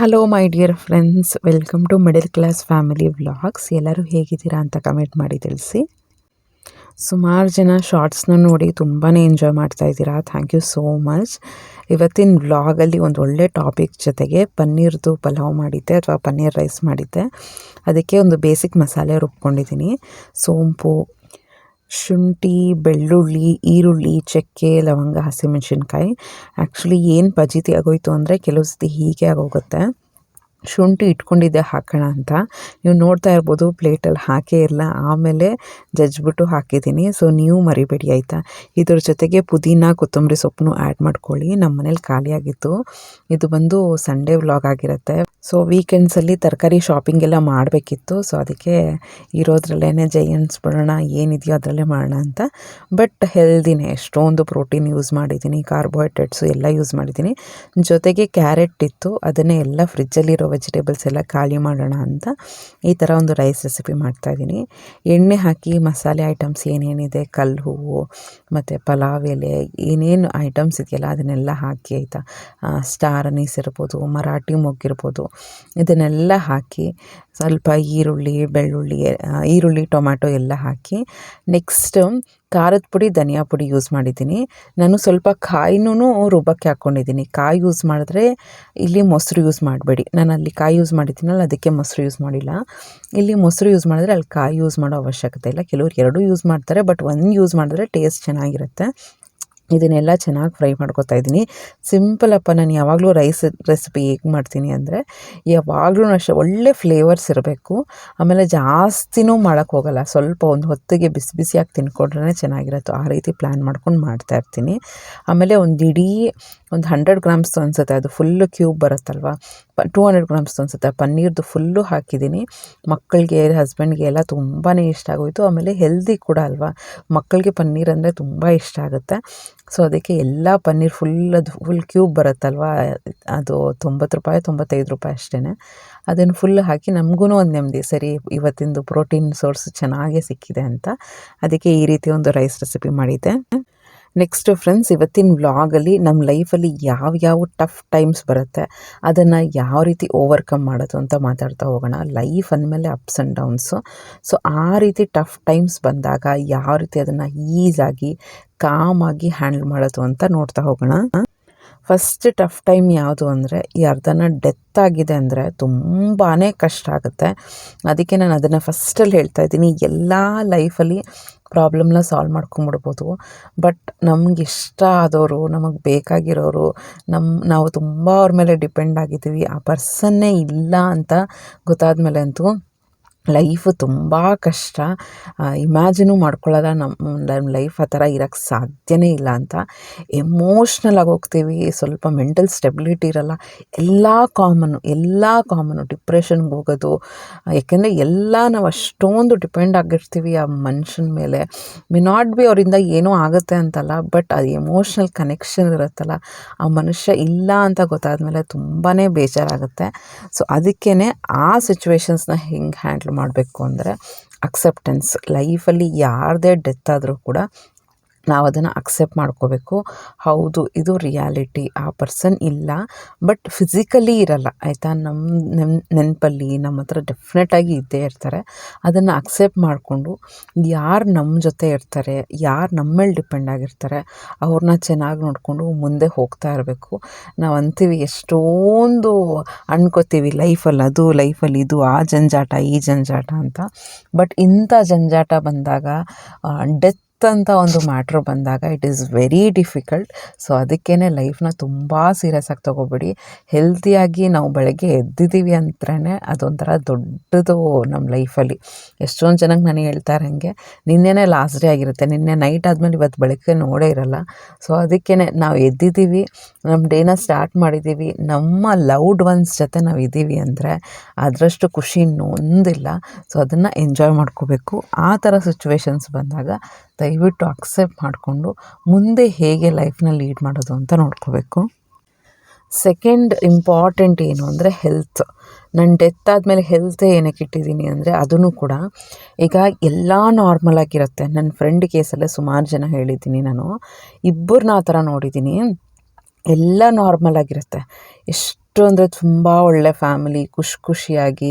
Hello my dear friends, welcome to middle class family vlogs. ಎಲ್ಲರೂ ಹೇಗಿದ್ದೀರಾ ಅಂತ comment ಮಾಡಿ ತಿಳಿಸಿ. ಸುಮಾರು ಜನ ಶಾರ್ಟ್ಸ್ನ ನೋಡಿ ತುಂಬಾ ಎಂಜಾಯ್ ಮಾಡ್ತಾ ಇದ್ದೀರಾ. Thank you so much. ಇವತ್ತಿನ ವ್ಲಾಗಲ್ಲಿ ಒಂದು ಒಳ್ಳೆ ಟಾಪಿಕ್ ಜೊತೆಗೆ ಪನ್ನೀರ್ದು ಪಲಾವ್ ಮಾಡಿದ್ದೆ ಅಥವಾ ಪನ್ನೀರ್ ರೈಸ್ ಮಾಡಿದ್ದೆ. ಅದಕ್ಕೆ ಒಂದು ಬೇಸಿಕ್ ಮಸಾಲೆ ರುಬ್ಕೊಂಡಿದ್ದೀನಿ. ಸೋಂಪು, ಶುಂಠಿ, ಬೆಳ್ಳುಳ್ಳಿ, ಈರುಳ್ಳಿ, ಚಕ್ಕೆ, ಲವಂಗ, ಹಸಿಮೆಣಸಿನ್ಕಾಯಿ. ಆ್ಯಕ್ಚುಲಿ ಏನು ಫಜೀತಿ ಆಗೋಯ್ತು ಅಂದರೆ ಕೆಲವು ಸತಿ ಹೀಗೆ ಆಗೋಗುತ್ತೆ. ಶುಂಠಿ ಇಟ್ಕೊಂಡಿದ್ದೆ ಹಾಕೋಣ ಅಂತ, ನೀವು ನೋಡ್ತಾ ಇರ್ಬೋದು ಪ್ಲೇಟಲ್ಲಿ ಹಾಕೇ ಇಲ್ಲ, ಆಮೇಲೆ ಜಜ್ಜಿಬಿಟ್ಟು ಹಾಕಿದ್ದೀನಿ. ಸೊ ನೀವು ಮರಿಬೇಡಿ ಆಯಿತಾ. ಇದ್ರ ಜೊತೆಗೆ ಪುದೀನ, ಕೊತ್ತಂಬರಿ ಸೊಪ್ಪನ್ನು ಆ್ಯಡ್ ಮಾಡ್ಕೊಳ್ಳಿ. ನಮ್ಮ ಮನೇಲಿ ಖಾಲಿಯಾಗಿತ್ತು. ಇದು ಬಂದು ಸಂಡೇ ವ್ಲಾಗ್ ಆಗಿರುತ್ತೆ. ಸೊ ವೀಕೆಂಡ್ಸಲ್ಲಿ ತರಕಾರಿ ಶಾಪಿಂಗ್ ಎಲ್ಲ ಮಾಡಬೇಕಿತ್ತು. ಸೊ ಅದಕ್ಕೆ ಇರೋದ್ರಲ್ಲೇ ಜೈ ಅನ್ಸ್ಬಿಡೋಣ, ಏನಿದೆಯೋ ಅದರಲ್ಲೇ ಮಾಡೋಣ ಅಂತ. ಬಟ್ ಹೆಲ್ದಿನೇ, ಎಷ್ಟೊಂದು ಪ್ರೋಟೀನ್ ಯೂಸ್ ಮಾಡಿದ್ದೀನಿ, ಕಾರ್ಬೋಹೈಡ್ರೇಟ್ಸು ಎಲ್ಲ ಯೂಸ್ ಮಾಡಿದ್ದೀನಿ. ಜೊತೆಗೆ ಕ್ಯಾರೆಟ್ ಇತ್ತು, ಅದನ್ನೇ ಎಲ್ಲ ಫ್ರಿಜ್ಜಲ್ಲಿರೋ ವೆಜಿಟೇಬಲ್ಸ್ ಎಲ್ಲ ಖಾಲಿ ಮಾಡೋಣ ಅಂತ ಈ ಥರ ಒಂದು ರೈಸ್ ರೆಸಿಪಿ ಮಾಡ್ತಾಯಿದ್ದೀನಿ. ಎಣ್ಣೆ ಹಾಕಿ ಮಸಾಲೆ ಐಟಮ್ಸ್ ಏನೇನಿದೆ, ಕಲ್ಲು ಹೂವು ಮತ್ತು ಪಲಾವ್ ಎಲೆ, ಏನೇನು ಐಟಮ್ಸ್ ಇದೆಯಲ್ಲ ಅದನ್ನೆಲ್ಲ ಹಾಕಿ ಆಯಿತಾ. ಸ್ಟಾರ್ ಅನೀಸ್ ಇರ್ಬೋದು, ಮರಾಠಿ ಮೊಗ್ಗಿರ್ಬೋದು, ಇದನ್ನೆಲ್ಲ ಹಾಕಿ ಸ್ವಲ್ಪ ಈರುಳ್ಳಿ, ಬೆಳ್ಳುಳ್ಳಿ, ಈರುಳ್ಳಿ, ಟೊಮ್ಯಾಟೊ ಎಲ್ಲ ಹಾಕಿ ನೆಕ್ಸ್ಟ್ ಖಾರದ ಪುಡಿ, ಧನಿಯಾ ಪುಡಿ ಯೂಸ್ ಮಾಡಿದ್ದೀನಿ. ನಾನು ಸ್ವಲ್ಪ ಕಾಯಿನೂ ರುಬ್ಬಕ್ಕೆ ಹಾಕ್ಕೊಂಡಿದ್ದೀನಿ. ಕಾಯಿ ಯೂಸ್ ಮಾಡಿದ್ರೆ ಇಲ್ಲಿ ಮೊಸರು ಯೂಸ್ ಮಾಡಬೇಡಿ. ನಾನು ಅಲ್ಲಿ ಕಾಯಿ ಯೂಸ್ ಮಾಡಿದ್ದೀನಲ್ಲ ಅದಕ್ಕೆ ಮೊಸರು ಯೂಸ್ ಮಾಡಿಲ್ಲ. ಇಲ್ಲಿ ಮೊಸರು ಯೂಸ್ ಮಾಡಿದ್ರೆ ಅಲ್ಲಿ ಕಾಯಿ ಯೂಸ್ ಮಾಡೋ ಅವಶ್ಯಕತೆ ಇಲ್ಲ. ಕೆಲವ್ರು ಎರಡೂ ಯೂಸ್ ಮಾಡ್ತಾರೆ, ಬಟ್ ಒಂದು ಯೂಸ್ ಮಾಡಿದ್ರೆ ಟೇಸ್ಟ್ ಚೆನ್ನಾಗಿರುತ್ತೆ. ಇದನ್ನೆಲ್ಲ ಚೆನ್ನಾಗಿ ಫ್ರೈ ಮಾಡ್ಕೊತಾ ಇದ್ದೀನಿ. ಸಿಂಪಲಪ್ಪ. ನಾನು ಯಾವಾಗಲೂ ರೈಸ್ ರೆಸಿಪಿ ಹೇಗೆ ಮಾಡ್ತೀನಿ ಅಂದರೆ ಯಾವಾಗಲೂ ಅಷ್ಟೇ ಒಳ್ಳೆ ಫ್ಲೇವರ್ಸ್ ಇರಬೇಕು. ಆಮೇಲೆ ಜಾಸ್ತಿನೂ ಮಾಡೋಕ್ಕೆ ಹೋಗಲ್ಲ, ಸ್ವಲ್ಪ ಒಂದು ಹೊತ್ತಿಗೆ ಬಿಸಿ ಬಿಸಿಯಾಗಿ ತಿನ್ಕೊಂಡ್ರೆ ಚೆನ್ನಾಗಿರುತ್ತೆ. ಆ ರೀತಿ ಪ್ಲ್ಯಾನ್ ಮಾಡ್ಕೊಂಡು ಮಾಡ್ತಾಯಿರ್ತೀನಿ. ಆಮೇಲೆ ಒಂದು 100 ಗ್ರಾಮ್ಸ್ದು ಅನಿಸುತ್ತೆ, ಅದು ಫುಲ್ಲು ಕ್ಯೂಬ್ ಬರುತ್ತಲ್ವ, 200 ಗ್ರಾಮ್ಸ್ದು ಅನಿಸುತ್ತೆ, ಪನ್ನೀರ್ದು ಫುಲ್ಲು ಹಾಕಿದ್ದೀನಿ. ಮಕ್ಕಳಿಗೆ, ಹಸ್ಬೆಂಡ್ಗೆ ಎಲ್ಲ ತುಂಬಾ ಇಷ್ಟ ಆಗೋಯಿತು. ಆಮೇಲೆ ಹೆಲ್ದಿ ಕೂಡ ಅಲ್ವಾ, ಮಕ್ಕಳಿಗೆ ಪನ್ನೀರ್ ಅಂದರೆ ತುಂಬ ಇಷ್ಟ ಆಗುತ್ತೆ. ಸೊ ಅದಕ್ಕೆ ಎಲ್ಲ ಪನ್ನೀರ್ ಫುಲ್ ಕ್ಯೂಬ್ ಬರುತ್ತಲ್ವ, ಅದು 90 ರೂಪಾಯಿ 95 ರೂಪಾಯಿ ಅಷ್ಟೇ. ಅದನ್ನು ಫುಲ್ ಹಾಕಿ ನಮಗೂ ಒಂದು ನೆಮ್ಮದಿ, ಸರಿ ಇವತ್ತಿಂದು ಪ್ರೋಟೀನ್ ಸೋರ್ಸ್ ಚೆನ್ನಾಗೇ ಸಿಕ್ಕಿದೆ ಅಂತ. ಅದಕ್ಕೆ ಈ ರೀತಿ ಒಂದು ರೈಸ್ ರೆಸಿಪಿ ಮಾಡಿದ್ದೆ. ನೆಕ್ಸ್ಟು ಫ್ರೆಂಡ್ಸ್, ಇವತ್ತಿನ ವ್ಲಾಗಲ್ಲಿ ನಮ್ಮ ಲೈಫಲ್ಲಿ ಯಾವ ಟಫ್ ಟೈಮ್ಸ್ ಬರುತ್ತೆ, ಅದನ್ನು ಯಾವ ರೀತಿ ಓವರ್ಕಮ್ ಮಾಡೋದು ಅಂತ ಮಾತಾಡ್ತಾ ಹೋಗೋಣ. ಲೈಫ್ ಅಂದಮೇಲೆ ಅಪ್ಸ್ ಆ್ಯಂಡ್ ಡೌನ್ಸು. ಸೊ ಆ ರೀತಿ ಟಫ್ ಟೈಮ್ಸ್ ಬಂದಾಗ ಯಾವ ರೀತಿ ಅದನ್ನು ಈಸಾಗಿ ಕಾಮಾಗಿ ಹ್ಯಾಂಡಲ್ ಮಾಡೋದು ಅಂತ ನೋಡ್ತಾ ಹೋಗೋಣ. ಫಸ್ಟ್ ಟಫ್ ಟೈಮ್ ಯಾವುದು ಅಂದರೆ, ಯಾರ್ದನ್ನ ಡೆತ್ ಆಗಿದೆ ಅಂದರೆ ತುಂಬಾ ಕಷ್ಟ ಆಗುತ್ತೆ. ಅದಕ್ಕೆ ನಾನು ಅದನ್ನು ಫಸ್ಟಲ್ಲಿ ಹೇಳ್ತಾ ಇದ್ದೀನಿ. ಎಲ್ಲ ಲೈಫಲ್ಲಿ ಪ್ರಾಬ್ಲಮ್ನ ಸಾಲ್ವ್ ಮಾಡ್ಕೊಂಬಿಡ್ಬೋದು, ಬಟ್ ನಮ್ಗೆ ಇಷ್ಟ ಆದವರು, ನಮಗೆ ಬೇಕಾಗಿರೋರು, ನಾವು ತುಂಬ ಅವ್ರ ಮೇಲೆ ಡಿಪೆಂಡ್ ಆಗಿದ್ದೀವಿ, ಆ ಪರ್ಸನ್ನೇ ಇಲ್ಲ ಅಂತ ಗೊತ್ತಾದ ಮೇಲೆ ಅಂತೂ ಲೈಫು ತುಂಬ ಕಷ್ಟ. ಇಮ್ಯಾಜಿನೂ ಮಾಡ್ಕೊಳ್ಳೋದ ನಮ್ಮ ಲೈಫ್ ಆ ಥರ ಇರೋಕ್ಕೆ ಸಾಧ್ಯನೇ ಇಲ್ಲ ಅಂತ. ಎಮೋಷ್ನಲ್ ಆಗಿ ಹೋಗ್ತೀವಿ, ಸ್ವಲ್ಪ ಮೆಂಟಲ್ ಸ್ಟೆಬಿಲಿಟಿ ಇರಲ್ಲ. ಎಲ್ಲ ಕಾಮನ್ನು ಡಿಪ್ರೆಷನ್ಗೆ ಹೋಗೋದು. ಯಾಕೆಂದರೆ ಎಲ್ಲ ನಾವು ಅಷ್ಟೊಂದು ಡಿಪೆಂಡ್ ಆಗಿರ್ತೀವಿ ಆ ಮನುಷ್ಯನ ಮೇಲೆ. ನಾಟ್ ಬಿ ಅವರಿಂದ ಏನೋ ಆಗುತ್ತೆ ಅಂತಲ್ಲ, ಬಟ್ ಅದು ಎಮೋಷ್ನಲ್ ಕನೆಕ್ಷನ್ ಇರುತ್ತಲ್ಲ, ಆ ಮನುಷ್ಯ ಇಲ್ಲ ಅಂತ ಗೊತ್ತಾದಮೇಲೆ ತುಂಬಾ ಬೇಜಾರಾಗುತ್ತೆ. ಸೊ ಅದಕ್ಕೇ ಆ ಸಿಚುವೇಶನ್ಸ್ನ ಹೆಂಗೆ ಹ್ಯಾಂಡಲ್ ಮಾಡಬೇಕು ಅಂದರೆ ಅಕ್ಸೆಪ್ಟೆನ್ಸ್. ಲೈಫಲ್ಲಿ ಯಾರದೇ ಡೆತ್ ಆದರೂ ಕೂಡ ನಾವು ಅದನ್ನು ಅಕ್ಸೆಪ್ಟ್ ಮಾಡ್ಕೋಬೇಕು. ಹೌದು, ಇದು ರಿಯಾಲಿಟಿ, ಆ ಪರ್ಸನ್ ಇಲ್ಲ, ಬಟ್ ಫಿಸಿಕಲಿ ಇರಲ್ಲ ಆಯಿತಾ. ನಮ್ಮ ನೆನಪಲ್ಲಿ ನಮ್ಮ ಹತ್ರ ಡೆಫಿನೆಟಾಗಿ ಇದ್ದೇ ಇರ್ತಾರೆ. ಅದನ್ನು ಅಕ್ಸೆಪ್ಟ್ ಮಾಡಿಕೊಂಡು ಯಾರು ನಮ್ಮ ಜೊತೆ ಇರ್ತಾರೆ, ಯಾರು ನಮ್ಮ ಮೇಲೆ ಡಿಪೆಂಡ್ ಆಗಿರ್ತಾರೆ, ಅವ್ರನ್ನ ಚೆನ್ನಾಗಿ ನೋಡಿಕೊಂಡು ಮುಂದೆ ಹೋಗ್ತಾ ಇರಬೇಕು. ನಾವು ಅಂತೀವಿ, ಎಷ್ಟೊಂದು ಅನ್ಕೋತೀವಿ ಲೈಫಲ್ಲಿ ಇದು ಆ ಜಂಜಾಟ ಈ ಜಂಜಾಟ ಅಂತ. ಬಟ್ ಇಂಥ ಜಂಜಾಟ ಬಂದಾಗ, ಡೆತ್ ಅಂತ ಒಂದು ಮ್ಯಾಟ್ರ್ ಬಂದಾಗ it is very difficult. So ಅದಕ್ಕೇ ಲೈಫ್ನ ತುಂಬ ಸೀರಿಯಸ್ ಆಗಿ ತೊಗೋಬೇಡಿ. ಹೆಲ್ತಿಯಾಗಿ ನಾವು ಬೆಳಗ್ಗೆ ಎದ್ದಿದ್ದೀವಿ ಅಂದ್ರೇ ಅದೊಂಥರ ದೊಡ್ಡದು ನಮ್ಮ ಲೈಫಲ್ಲಿ. ಎಷ್ಟೊಂದು ಜನಕ್ಕೆ ನನಗೆ ಹೇಳ್ತಾರೆ, ಹಾಗೆ ನಿನ್ನೆನೇ ಲಾಸ್ಟ್ ಡೇ ಆಗಿರುತ್ತೆ, ನಿನ್ನೆ ನೈಟ್ ಆದಮೇಲೆ ಇವತ್ತು ಬೆಳಗ್ಗೆ ನೋಡೇ ಇರಲ್ಲ. ಸೊ ಅದಕ್ಕೇ ನಾವು ಎದ್ದಿದ್ದೀವಿ, ನಮ್ಮ ಡೇನ ಸ್ಟಾರ್ಟ್ ಮಾಡಿದ್ದೀವಿ, ನಮ್ಮ ಲವ್ಡ್ ಒನ್ಸ್ ಜೊತೆ ನಾವು ಇದ್ದೀವಿ ಅಂದರೆ ಅದರಷ್ಟು ಖುಷಿ ಇನ್ನೊಂದಿಲ್ಲ. ಸೊ ಅದನ್ನು ಎಂಜಾಯ್ ಮಾಡ್ಕೋಬೇಕು. ಆ ಥರ ಸಿಚುವೇಶನ್ಸ್ ಬಂದಾಗ ದಯವಿಟ್ಟು ಅಕ್ಸೆಪ್ಟ್ ಮಾಡಿಕೊಂಡು ಮುಂದೆ ಹೇಗೆ ಲೈಫ್ನ ಲೀಡ್ ಮಾಡೋದು ಅಂತ ನೋಡ್ಕೋಬೇಕು. ಸೆಕೆಂಡ್ ಇಂಪಾರ್ಟೆಂಟ್ ಏನು ಅಂದರೆ ಹೆಲ್ತ್. ನನ್ನ ಡೆತ್ ಆದಮೇಲೆ ಹೆಲ್ತೇ ಏನಕ್ಕೆ ಇಟ್ಟಿದ್ದೀನಿ ಅಂದರೆ ಅದನ್ನು ಕೂಡ ಈಗ ಎಲ್ಲ ನಾರ್ಮಲ್ ಆಗಿರುತ್ತೆ. ನನ್ನ ಫ್ರೆಂಡ್ ಕೇಸಲ್ಲೇ ಸುಮಾರು ಜನ ಹೇಳಿದ್ದೀನಿ, ನಾನು 2 ಆ ಥರ ನೋಡಿದ್ದೀನಿ. ಎಲ್ಲ ನಾರ್ಮಲ್ ಆಗಿರುತ್ತೆ, ಎಷ್ಟು ಎಷ್ಟು ಅಂದರೆ ತುಂಬ ಒಳ್ಳೆ ಫ್ಯಾಮಿಲಿ, ಖುಷಿಯಾಗಿ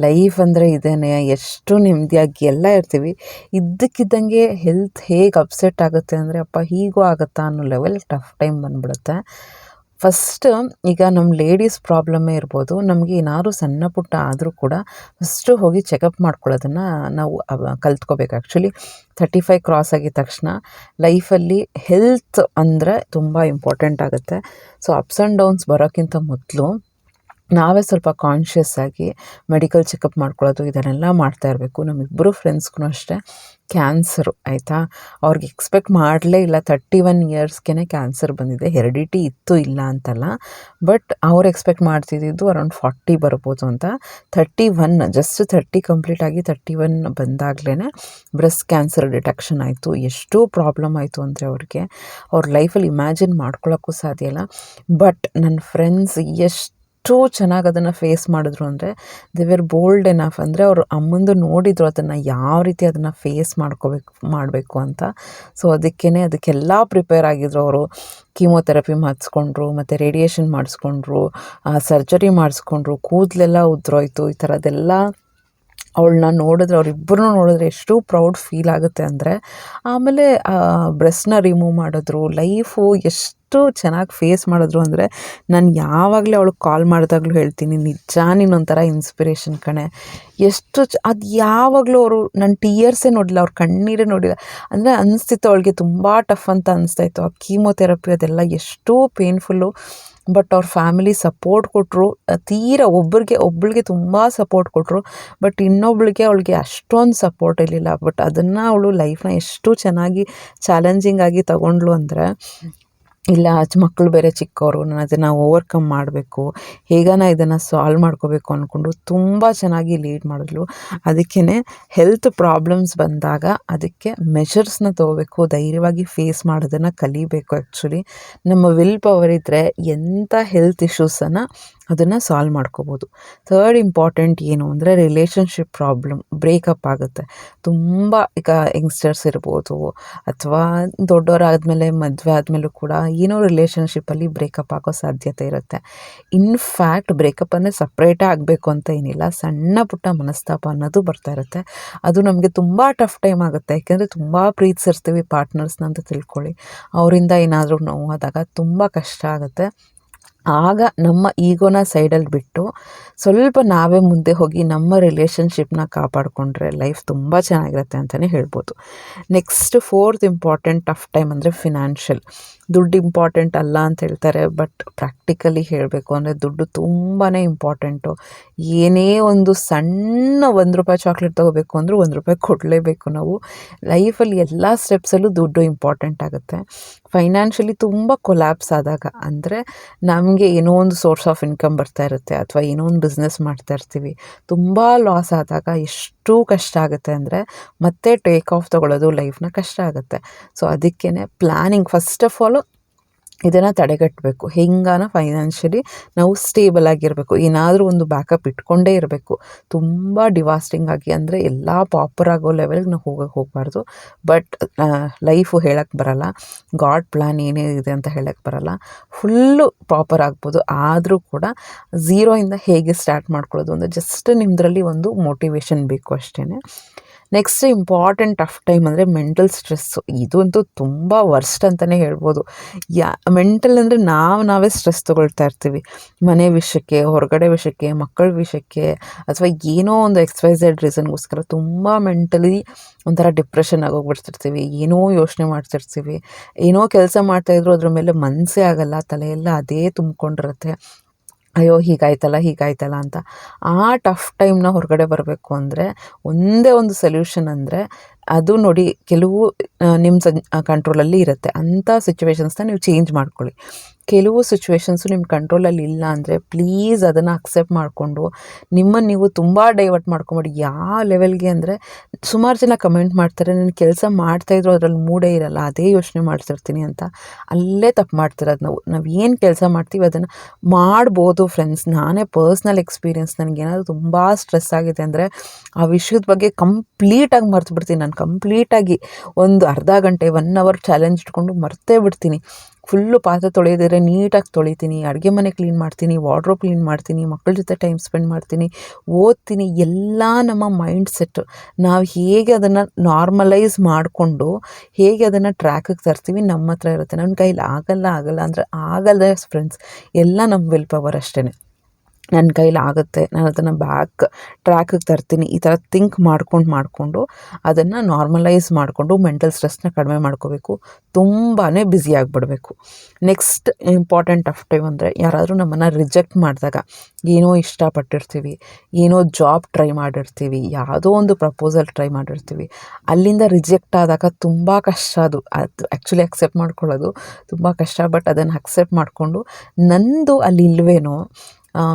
ಲೈಫ್ ಅಂದರೆ ಇದೇನೆ, ಎಷ್ಟು ನೆಮ್ಮದಿಯಾಗಿ ಎಲ್ಲ ಇರ್ತೀವಿ. ಇದ್ದಕ್ಕಿದ್ದಂಗೆ ಹೆಲ್ತ್ ಹೇಗೆ ಅಪ್ಸೆಟ್ ಆಗುತ್ತೆ ಅಂದರೆ ಅಪ್ಪ ಹೀಗೂ ಆಗುತ್ತಾ ಅನ್ನೋ ಲೆವೆಲ್ ಟಫ್ ಟೈಮ್ ಬಂದ್ಬಿಡುತ್ತೆ. ಫಸ್ಟ್ ಈಗ ನಮ್ಮ ಲೇಡೀಸ್ ಪ್ರಾಬ್ಲಮ್ಮೇ ಇರ್ಬೋದು, ನಮಗೆ ಏನಾದ್ರು ಸಣ್ಣ ಪುಟ್ಟ ಆದರೂ ಕೂಡ ಫಸ್ಟು ಹೋಗಿ ಚೆಕಪ್ ಮಾಡ್ಕೊಳ್ಳೋದನ್ನು ನಾವು ಕಲ್ತ್ಕೋಬೇಕು. ಆ್ಯಕ್ಚುಲಿ 35 ಕ್ರಾಸ್ ಆಗಿದ ತಕ್ಷಣ ಲೈಫಲ್ಲಿ ಹೆಲ್ತ್ ಅಂದರೆ ತುಂಬ ಇಂಪಾರ್ಟೆಂಟ್ ಆಗುತ್ತೆ. ಸೊ ಅಪ್ಸ್ ಆ್ಯಂಡ್ ಡೌನ್ಸ್ ಬರೋಕ್ಕಿಂತ ಮೊದಲು ನಾವೇ ಸ್ವಲ್ಪ ಕಾನ್ಷಿಯಸ್ ಆಗಿ ಮೆಡಿಕಲ್ ಚೆಕಪ್ ಮಾಡ್ಕೊಳ್ಳೋದು ಇದನ್ನೆಲ್ಲ ಮಾಡ್ತಾ ಇರಬೇಕು. ನಮ್ಮಿಬ್ಬರು ಫ್ರೆಂಡ್ಸ್ಗೂ ಅಷ್ಟೇ ಕ್ಯಾನ್ಸರು ಆಯಿತಾ, ಅವ್ರಿಗೆ ಎಕ್ಸ್ಪೆಕ್ಟ್ ಮಾಡಲೇ ಇಲ್ಲ. 31 ಇಯರ್ಸ್ಗೆ ಕ್ಯಾನ್ಸರ್ ಬಂದಿದೆ. ಹೆರಿಡಿಟಿ ಇತ್ತು ಇಲ್ಲ ಅಂತಲ್ಲ, ಬಟ್ ಅವ್ರು ಎಕ್ಸ್ಪೆಕ್ಟ್ ಮಾಡ್ತಿದ್ದು ಅರೌಂಡ್ 40 ಬರ್ಬೋದು ಅಂತ. 31 ಜಸ್ಟ್ 30 ಕಂಪ್ಲೀಟ್ ಆಗಿ 31 ಬಂದಾಗಲೇ ಬ್ರೆಸ್ಟ್ ಕ್ಯಾನ್ಸರ್ ಡಿಟೆಕ್ಷನ್ ಆಯಿತು. ಎಷ್ಟು ಪ್ರಾಬ್ಲಮ್ ಆಯಿತು ಅಂದರೆ ಅವ್ರಿಗೆ ಅವ್ರ ಲೈಫಲ್ಲಿ ಇಮ್ಯಾಜಿನ್ ಮಾಡ್ಕೊಳ್ಳೋಕ್ಕೂ ಸಾಧ್ಯ ಇಲ್ಲ. ಬಟ್ ನನ್ನ ಫ್ರೆಂಡ್ಸ್ ಎಷ್ಟು ಚೆನ್ನಾಗಿ ಅದನ್ನು ಫೇಸ್ ಮಾಡಿದ್ರು ಅಂದರೆ ದೇ ವೇರ್ ಬೋಲ್ಡ್ ಎನಫ್. ಅಂದರೆ ಅವರು ಅಮ್ಮಂದು ನೋಡಿದ್ರು ಅದನ್ನು ಯಾವ ರೀತಿ ಅದನ್ನು ಫೇಸ್ ಮಾಡಬೇಕು ಅಂತ. ಸೊ ಅದಕ್ಕೆಲ್ಲ ಪ್ರಿಪೇರ್ ಆಗಿದ್ರು ಅವರು. ಕೀಮೋಥೆರಪಿ ಮಾಡಿಸ್ಕೊಂಡ್ರು, ಮತ್ತು ರೇಡಿಯೇಷನ್ ಮಾಡಿಸ್ಕೊಂಡ್ರು, ಸರ್ಜರಿ ಮಾಡಿಸ್ಕೊಂಡ್ರು, ಕೂದಲೆಲ್ಲ ಉದ್ರೋಯ್ತು. ಈ ಥರದ್ದೆಲ್ಲ ಅವಳನ್ನ ನೋಡಿದ್ರೆ, ಅವರಿಬ್ಬರನ್ನೂ ನೋಡಿದ್ರೆ ಎಷ್ಟು ಪ್ರೌಡ್ ಫೀಲ್ ಆಗುತ್ತೆ ಅಂದರೆ. ಆಮೇಲೆ ಬ್ರೆಸ್ಟ್ನ ರಿಮೂವ್ ಮಾಡಿದ್ರು. ಲೈಫು ಎಷ್ಟು ಚೆನ್ನಾಗಿ ಫೇಸ್ ಮಾಡಿದ್ರು ಅಂದರೆ ನಾನು ಯಾವಾಗಲೇ ಅವಳಿಗೆ ಕಾಲ್ ಮಾಡಿದಾಗಲೂ ಹೇಳ್ತೀನಿ, ನಿಜ ನೀನೊಂಥರ ಇನ್ಸ್ಪಿರೇಷನ್ ಕಣೆ. ಎಷ್ಟು ಅದು ಯಾವಾಗಲೂ ಅವರು ನನ್ನ ಟಿಯರ್ಸೇ ನೋಡಿಲ್ಲ, ಅವ್ರ ಕಣ್ಣೀರೇ ನೋಡಿಲ್ಲ. ಅಂದರೆ ಅನಿಸ್ತಿತ್ತು ಅವಳಿಗೆ ತುಂಬ ಟಫ್ ಅಂತ ಅನಿಸ್ತಾಯಿತ್ತು. ಆ ಕೀಮೋಥೆರಪಿ ಅದೆಲ್ಲ ಎಷ್ಟು ಪೇನ್ಫುಲ್ಲು. ಬಟ್ ಅವ್ರ ಫ್ಯಾಮಿಲಿ ಸಪೋರ್ಟ್ ಕೊಟ್ಟರು. ತೀರಾ ಒಬ್ಬಳಿಗೆ ತುಂಬ ಸಪೋರ್ಟ್ ಕೊಟ್ಟರು. ಬಟ್ ಇನ್ನೊಬ್ಳಿಗೆ ಅವಳಿಗೆ ಅಷ್ಟೊಂದು ಸಪೋರ್ಟ್ ಇರಲಿಲ್ಲ. ಬಟ್ ಅದನ್ನು ಅವಳು ಲೈಫ್ನ ಎಷ್ಟು ಚೆನ್ನಾಗಿ ಚಾಲೆಂಜಿಂಗ್ ಆಗಿ ತಗೊಂಡ್ಳು ಅಂದರೆ, ಇಲ್ಲ ಮಕ್ಕಳು ಬೇರೆ ಚಿಕ್ಕವರು, ನಾನು ಅದನ್ನು ಓವರ್ಕಮ್ ಮಾಡಬೇಕು, ಹೇಗಾನ ಇದನ್ನು ಸಾಲ್ವ್ ಮಾಡ್ಕೋಬೇಕು ಅಂದ್ಕೊಂಡು ತುಂಬ ಚೆನ್ನಾಗಿ ಲೀಡ್ ಮಾಡಿದ್ಲು. ಅದಕ್ಕೇ ಹೆಲ್ತ್ ಪ್ರಾಬ್ಲಮ್ಸ್ ಬಂದಾಗ ಅದಕ್ಕೆ ಮೆಷರ್ಸ್ನ ತೊಗೋಬೇಕು, ಧೈರ್ಯವಾಗಿ ಫೇಸ್ ಮಾಡೋದನ್ನು ಕಲಿಬೇಕು. ಆ್ಯಕ್ಚುಲಿ ನಮ್ಮ ವಿಲ್ ಪವರ್ ಇದ್ದರೆ ಎಂಥ ಹೆಲ್ತ್ ಇಶ್ಯೂಸನ್ನು ಅದನ್ನು ಸಾಲ್ವ್ ಮಾಡ್ಕೋಬೋದು. ಥರ್ಡ್ ಇಂಪಾರ್ಟೆಂಟ್ ಏನು ಅಂದರೆ ರಿಲೇಷನ್ಶಿಪ್ ಪ್ರಾಬ್ಲಮ್, ಬ್ರೇಕಪ್ ಆಗುತ್ತೆ. ತುಂಬ ಈಗ ಯಂಗ್ಸ್ಟರ್ಸ್ ಇರ್ಬೋದು ಅಥವಾ ದೊಡ್ಡವರಾದಮೇಲೆ ಮದುವೆ ಆದಮೇಲೂ ಕೂಡ ಏನೋ ರಿಲೇಷನ್ಶಿಪ್ಪಲ್ಲಿ ಬ್ರೇಕಪ್ ಆಗೋ ಸಾಧ್ಯತೆ ಇರುತ್ತೆ. ಇನ್ಫ್ಯಾಕ್ಟ್ ಬ್ರೇಕಪ್ ಅಂದರೆ ಸಪ್ರೇಟೇ ಆಗಬೇಕು ಅಂತ ಏನಿಲ್ಲ, ಸಣ್ಣ ಪುಟ್ಟ ಮನಸ್ತಾಪ ಅನ್ನೋದು ಬರ್ತಾ ಇರುತ್ತೆ. ಅದು ನಮಗೆ ತುಂಬ ಟಫ್ ಟೈಮ್ ಆಗುತ್ತೆ. ಯಾಕೆಂದರೆ ತುಂಬ ಪ್ರೀತಿಸಿರ್ತೀವಿ ಪಾರ್ಟ್ನರ್ಸ್ನ ಅಂತ ತಿಳ್ಕೊಳ್ಳಿ, ಅವರಿಂದ ಏನಾದರೂ ನೋವಾದಾಗ ತುಂಬ ಕಷ್ಟ ಆಗುತ್ತೆ. ಆಗ ನಮ್ಮ ಈಗೋನ ಸೈಡಲ್ಲಿ ಬಿಟ್ಟು ಸ್ವಲ್ಪ ನಾವೇ ಮುಂದೆ ಹೋಗಿ ನಮ್ಮ ರಿಲೇಷನ್ಶಿಪ್ನ ಕಾಪಾಡಿಕೊಂಡ್ರೆ ಲೈಫ್ ತುಂಬ ಚೆನ್ನಾಗಿರುತ್ತೆ ಅಂತಲೇ ಹೇಳ್ಬೋದು. Next fourth important tough time ಅಂದರೆ ಫಿನಾನ್ಷಿಯಲ್. ದುಡ್ಡು ಇಂಪಾರ್ಟೆಂಟ್ ಅಲ್ಲ ಅಂತ ಹೇಳ್ತಾರೆ, ಬಟ್ ಪ್ರಾಕ್ಟಿಕಲಿ ಹೇಳಬೇಕು ಅಂದರೆ ದುಡ್ಡು ತುಂಬಾ ಇಂಪಾರ್ಟೆಂಟು. ಏನೇ ಒಂದು ಸಣ್ಣ ₹1 ಚಾಕ್ಲೇಟ್ ತೊಗೋಬೇಕು ಅಂದರೂ ₹1 ಕೊಡಲೇಬೇಕು ನಾವು. ಲೈಫಲ್ಲಿ ಎಲ್ಲ ಸ್ಟೆಪ್ಸಲ್ಲೂ ದುಡ್ಡು ಇಂಪಾರ್ಟೆಂಟ್ ಆಗುತ್ತೆ. ಫೈನಾನ್ಷಿಯಲಿ ತುಂಬ ಕೊಲ್ಯಾಪ್ಸ್ ಆದಾಗ, ಅಂದರೆ ನಮಗೆ ಏನೋ ಒಂದು ಸೋರ್ಸ್ ಆಫ್ ಇನ್ಕಮ್ ಬರ್ತಾ ಇರುತ್ತೆ ಅಥವಾ ಏನೋ ಒಂದು ಬಿಸ್ನೆಸ್ ಮಾಡ್ತಾ ಇರ್ತೀವಿ, ತುಂಬ ಲಾಸ್ ಆದಾಗ ಎಷ್ಟು ಕಷ್ಟ ಆಗುತ್ತೆ ಅಂದರೆ ಮತ್ತೆ ಟೇಕ್ ಆಫ್ ತೊಗೊಳ್ಳೋದು ಲೈಫ್ನ ಕಷ್ಟ ಆಗುತ್ತೆ. ಸೊ ಅದಕ್ಕೇ ಪ್ಲ್ಯಾನಿಂಗ್ ಫಸ್ಟ್ ಆಫ್ ಆಲ್ ಇದನ್ನು ತಡೆಗಟ್ಟಬೇಕು. ಹೆಂಗಾನ ಫೈನಾನ್ಷಿಯಲಿ ನಾವು ಸ್ಟೇಬಲ್ ಆಗಿರಬೇಕು, ಏನಾದರೂ ಒಂದು ಬ್ಯಾಕಪ್ ಇಟ್ಕೊಂಡೇ ಇರಬೇಕು. ತುಂಬ ಡಿವಾಸ್ಟಿಂಗ್ ಆಗಿ ಅಂದರೆ ಎಲ್ಲ ಪಾಪರ್ ಆಗೋ ಲೆವೆಲ್ಗೆ ನಾವು ಹೋಗಬಾರ್ದು. ಬಟ್ ಲೈಫು ಹೇಳಕ್ಕೆ ಬರಲ್ಲ, ಗಾಡ್ ಪ್ಲ್ಯಾನ್ ಏನೇನಿದೆ ಅಂತ ಹೇಳಕ್ಕೆ ಬರಲ್ಲ. ಫುಲ್ಲು ಪ್ರಾಪರ್ ಆಗ್ಬೋದು, ಆದರೂ ಕೂಡ ಝೀರೋಯಿಂದ ಹೇಗೆ ಸ್ಟಾರ್ಟ್ ಮಾಡ್ಕೊಳ್ಳೋದು ಅಂದರೆ ಜಸ್ಟ್ ನಿಮ್ಮದ್ರಲ್ಲಿ ಒಂದು ಮೋಟಿವೇಶನ್ ಬೇಕು ಅಷ್ಟೇ. ನೆಕ್ಸ್ಟ್ ಇಂಪಾರ್ಟೆಂಟ್ ಟಫ್ ಟೈಮ್ ಅಂದರೆ ಮೆಂಟಲ್ ಸ್ಟ್ರೆಸ್ಸು. ಇದಂತೂ ತುಂಬ ವರ್ಸ್ಟ್ ಅಂತಲೇ ಹೇಳ್ಬೋದು. ಮೆಂಟಲ್ ಅಂದರೆ ನಾವೇ ಸ್ಟ್ರೆಸ್ ತೊಗೊಳ್ತಾ ಇರ್ತೀವಿ, ಮನೆ ವಿಷಯಕ್ಕೆ, ಹೊರಗಡೆ ವಿಷಯಕ್ಕೆ, ಮಕ್ಕಳ ವಿಷಯಕ್ಕೆ, ಅಥವಾ ಏನೋ ಒಂದು XYZ ರೀಸನ್ಗೋಸ್ಕರ ತುಂಬ ಮೆಂಟಲಿ ಒಂಥರ ಡಿಪ್ರೆಷನ್ ಆಗೋಗ್ಬಿಡ್ತಿರ್ತೀವಿ. ಏನೋ ಯೋಚನೆ ಮಾಡ್ತಿರ್ತೀವಿ, ಏನೋ ಕೆಲಸ ಮಾಡ್ತಾಯಿದ್ರು ಅದ್ರ ಮೇಲೆ ಮನಸ್ಸೇ ಆಗಲ್ಲ, ತಲೆಯೆಲ್ಲ ಅದೇ ತುಂಬ್ಕೊಂಡಿರುತ್ತೆ. ಅಯ್ಯೋ ಹೀಗಾಯ್ತಲ್ಲ ಅಂತ. ಆ ಟಫ್ ಟೈಮ್ನ ಹೊರಗಡೆ ಬರಬೇಕು ಅಂದರೆ ಒಂದೇ ಒಂದು ಸೊಲ್ಯೂಷನ್ ಅಂದರೆ ಅದು ನೋಡಿ, ಕೆಲವು ನಿಮ್ಮ ಕಂಟ್ರೋಲಲ್ಲಿ ಇರುತ್ತೆ. ಅಂಥ ಸಿಚುವೇಶನ್ಸ್ನ ನೀವು ಚೇಂಜ್ ಮಾಡ್ಕೊಳ್ಳಿ. ಕೆಲವು ಸಿಚುವೇಶನ್ಸು ನಿಮ್ಮ ಕಂಟ್ರೋಲಲ್ಲಿ ಇಲ್ಲ ಅಂದರೆ ಪ್ಲೀಸ್ ಅದನ್ನು ಅಕ್ಸೆಪ್ಟ್ ಮಾಡಿಕೊಂಡು ನಿಮ್ಮನ್ನು ನೀವು ತುಂಬ ಡೈವರ್ಟ್ ಮಾಡ್ಕೊಂಬಿಡಿ. ಯಾವ ಲೆವೆಲ್ಗೆ ಅಂದರೆ ಸುಮಾರು ಜನ ಕಮೆಂಟ್ ಮಾಡ್ತಾರೆ, ನಾನು ಕೆಲಸ ಮಾಡ್ತಾಯಿದ್ರು ಅದರಲ್ಲಿ ಮೂಡೇ ಇರಲ್ಲ, ಅದೇ ಯೋಚನೆ ಮಾಡ್ತಿರ್ತೀನಿ ಅಂತ. ಅಲ್ಲೇ ತಪ್ಪು ಮಾಡ್ತಿರೋದು ನಾವು ಏನು ಕೆಲಸ ಮಾಡ್ತೀವಿ ಅದನ್ನು ಮಾಡ್ಬೋದು ಫ್ರೆಂಡ್ಸ್. ನಾನೇ ಪರ್ಸ್ನಲ್ ಎಕ್ಸ್ಪೀರಿಯೆನ್ಸ್, ನನಗೇನಾದರೂ ತುಂಬ ಸ್ಟ್ರೆಸ್ ಆಗಿದೆ ಅಂದರೆ ಆ ವಿಷಯದ ಬಗ್ಗೆ ಕಂಪ್ಲೀಟಾಗಿ ಮರ್ತು ಬಿಡ್ತೀನಿ. ನಾನು ಕಂಪ್ಲೀಟಾಗಿ ಒಂದು ಅರ್ಧ ಗಂಟೆ 1 ಅವರ್ ಚಾಲೆಂಜ್ ಇಟ್ಕೊಂಡು ಮರ್ತೇ ಬಿಡ್ತೀನಿ. ಫುಲ್ಲು ಪಾತ್ರೆ ತೊಳೆಯೋದಿದ್ರೆ ನೀಟಾಗಿ ತೊಳಿತೀನಿ, ಅಡುಗೆ ಮನೆ ಕ್ಲೀನ್ ಮಾಡ್ತೀನಿ, ವಾರ್ಡ್ರೋಬ್ ಕ್ಲೀನ್ ಮಾಡ್ತೀನಿ, ಮಕ್ಕಳ ಜೊತೆ ಟೈಮ್ ಸ್ಪೆಂಡ್ ಮಾಡ್ತೀನಿ, ಓದ್ತೀನಿ. ಎಲ್ಲ ನಮ್ಮ ಮೈಂಡ್ ಸೆಟ್ಟು ನಾವು ಹೇಗೆ ಅದನ್ನು ನಾರ್ಮಲೈಸ್ ಮಾಡಿಕೊಂಡು ಹೇಗೆ ಅದನ್ನು ಟ್ರ್ಯಾಕಿಗೆ ತರ್ತೀವಿ ನಮ್ಮ ಹತ್ರ ಇರುತ್ತೆ. ನನ್ನ ಕೈಲಿ ಆಗಲ್ಲ ಅಂದರೆ ಆಗಲ್ಲ ಫ್ರೆಂಡ್ಸ್, ಎಲ್ಲ ನಮ್ಮ ವಿಲ್ ಪವರ್ ಅಷ್ಟೇ. ನನ್ನ ಕೈಲಿ ಆಗುತ್ತೆ, ನಾನು ಅದನ್ನು ಬ್ಯಾಕ್ ಟ್ರ್ಯಾಕಿಗೆ ತರ್ತೀನಿ. ಈ ಥರ ಥಿಂಕ್ ಮಾಡಿಕೊಂಡು ಅದನ್ನು ನಾರ್ಮಲೈಸ್ ಮಾಡಿಕೊಂಡು ಮೆಂಟಲ್ ಸ್ಟ್ರೆಸ್ನ ಕಡಿಮೆ ಮಾಡ್ಕೋಬೇಕು. ತುಂಬಾ ಬ್ಯುಸಿ ಆಗಿಬಿಡಬೇಕು. ನೆಕ್ಸ್ಟ್ ಇಂಪಾರ್ಟೆಂಟ್ ಆಫ್ ಟೈಮ್ ಅಂದರೆ ಯಾರಾದರೂ ನಮ್ಮನ್ನು ರಿಜೆಕ್ಟ್ ಮಾಡಿದಾಗ, ಏನೋ ಇಷ್ಟಪಟ್ಟಿರ್ತೀವಿ, ಏನೋ ಜಾಬ್ ಟ್ರೈ ಮಾಡಿರ್ತೀವಿ, ಯಾವುದೋ ಒಂದು ಪ್ರಪೋಸಲ್ ಟ್ರೈ ಮಾಡಿರ್ತೀವಿ, ಅಲ್ಲಿಂದ ರಿಜೆಕ್ಟ್ ಆದಾಗ ತುಂಬ ಕಷ್ಟ. ಅದು ಆ್ಯಕ್ಚುಲಿ ಅಕ್ಸೆಪ್ಟ್ ಮಾಡ್ಕೊಳ್ಳೋದು ತುಂಬ ಕಷ್ಟ. ಬಟ್ ಅದನ್ನು ಅಕ್ಸೆಪ್ಟ್ ಮಾಡಿಕೊಂಡು ನಂದು ಅಲ್ಲಿ ಇಲ್ವೇನೋ,